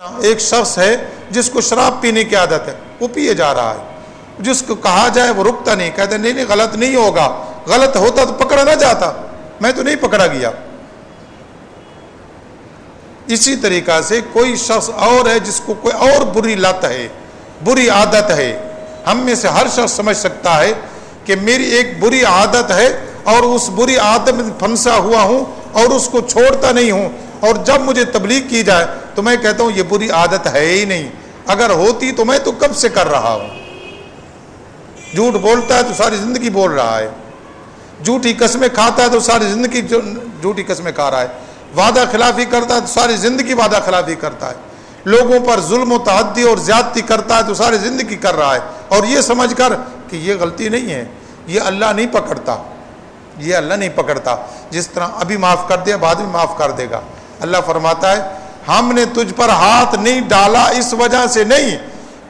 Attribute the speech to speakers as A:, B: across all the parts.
A: एक शख्स है जिसको शराब पीने की आदत है, वो पिए जा रहा है। जिसको कहा जाए वो रुकता नहीं, कहते नहीं नहीं गलत नहीं होगा, गलत होता तो पकड़ा ना जाता, मैं तो नहीं पकड़ा गया। इसी तरीका से कोई शख्स और है जिसको कोई और बुरी लत है, बुरी आदत है। हम में से हर शख्स समझ सकता है कि मेरी एक बुरी आदत है और उस बुरी आदत में फंसा हुआ हूं और उसको छोड़ता नहीं हूं, और जब मुझे तबलीग की जाए तो मैं कहता हूं ये बुरी आदत है ही नहीं, अगर होती तो मैं तो कब से कर रहा हूं। झूठ बोलता है तो सारी जिंदगी बोल रहा है, झूठी कस्में खाता है तो सारी जिंदगी झूठी कस्में खा रहा है, वादा खिलाफी करता है तो सारी जिंदगी वादा खिलाफी करता है, लोगों पर जुल्म तहद्दी और ज्यादती करता है तो सारी जिंदगी कर रहा है, और ये समझकर कि ये गलती नहीं है, ये अल्लाह नहीं पकड़ता, ये अल्लाह नहीं पकड़ता। जिस तरह अभी माफ कर दिया बाद में माफ कर देगा। अल्लाह फरमाता है हमने तुझ पर हाथ नहीं डाला इस वजह से नहीं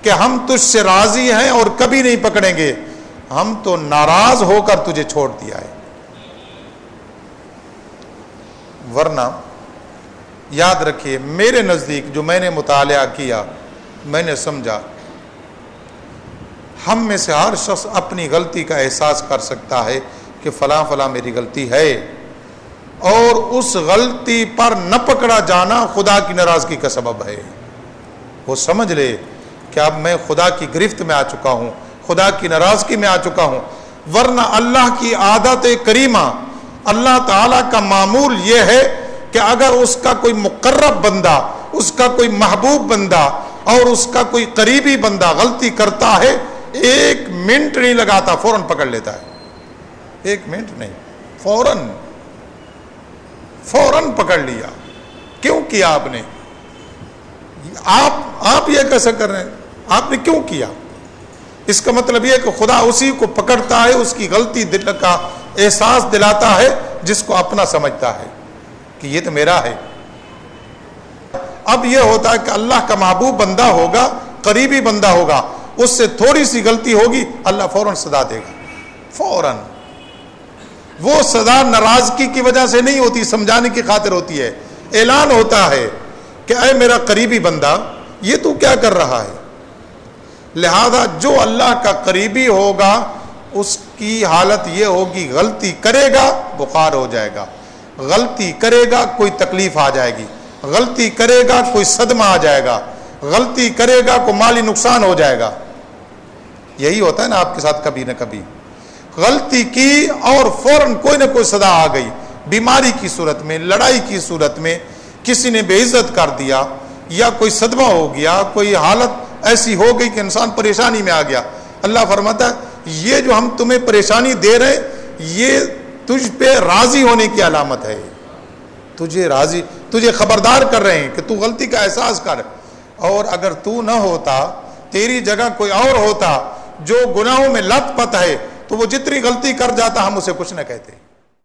A: कि हम तुझसे राजी हैं और कभी नहीं पकड़ेंगे, हम तो नाराज होकर तुझे छोड़ दिया है। वरना याद रखिए, मेरे नजदीक जो मैंने मुतालिया किया, मैंने समझा हम में से हर शख्स अपनी गलती का एहसास कर सकता है कि फला फला मेरी गलती है, और उस गलती पर न पकड़ा जाना खुदा की नाराजगी का सबब है। वो समझ ले कि अब मैं खुदा की गिरफ्त में आ चुका हूं, खुदा की नाराजगी में आ चुका हूं। वरना अल्लाह की आदत करीमा, अल्लाह ताला का मामूल ये है कि अगर उसका कोई मुकर्रब बंदा, उसका कोई महबूब बंदा और उसका कोई करीबी बंदा गलती करता है, एक मिनट नहीं लगाता, फौरन पकड़ लेता है। एक मिनट नहीं, फौरन पकड़ लिया। क्यों किया आपने? आप ये कैसे कर रहे हैं? आपने क्यों किया? इसका मतलब यह कि खुदा उसी को पकड़ता है, उसकी गलती दिल का एहसास दिलाता है जिसको अपना समझता है कि ये तो मेरा है। अब यह होता है कि अल्लाह का महबूब बंदा होगा, करीबी बंदा होगा, उससे थोड़ी सी गलती होगी, अल्लाह फौरन सजा देगा। फौरन वो सजा नाराजगी की वजह से नहीं होती, समझाने की खातिर होती है। ऐलान होता है कि ऐ मेरा करीबी बंदा, ये तू क्या कर रहा है। लिहाजा जो अल्लाह का करीबी होगा उसकी हालत ये होगी, गलती करेगा बुखार हो जाएगा, गलती करेगा कोई तकलीफ आ जाएगी, गलती करेगा कोई सदमा आ जाएगा, गलती करेगा कोई माली नुकसान हो जाएगा। यही होता है ना आपके साथ कभी ना कभी। गलती की और फौरन कोई ना कोई सदा आ गई, बीमारी की सूरत में, लड़ाई की सूरत में, किसी ने बेइज्जत कर दिया या कोई सदमा हो गया, कोई हालत ऐसी हो गई कि इंसान परेशानी में आ गया। अल्लाह फरमाता है ये जो हम तुम्हें परेशानी दे रहे ये तुझ पे राजी होने की अलामत है, तुझे खबरदार कर रहे हैं कि तू गलती का एहसास कर। और अगर तू न होता, तेरी जगह कोई और होता जो गुनाहों में लत पत है, तो वो जितनी गलती कर जाता हम उसे कुछ न कहते।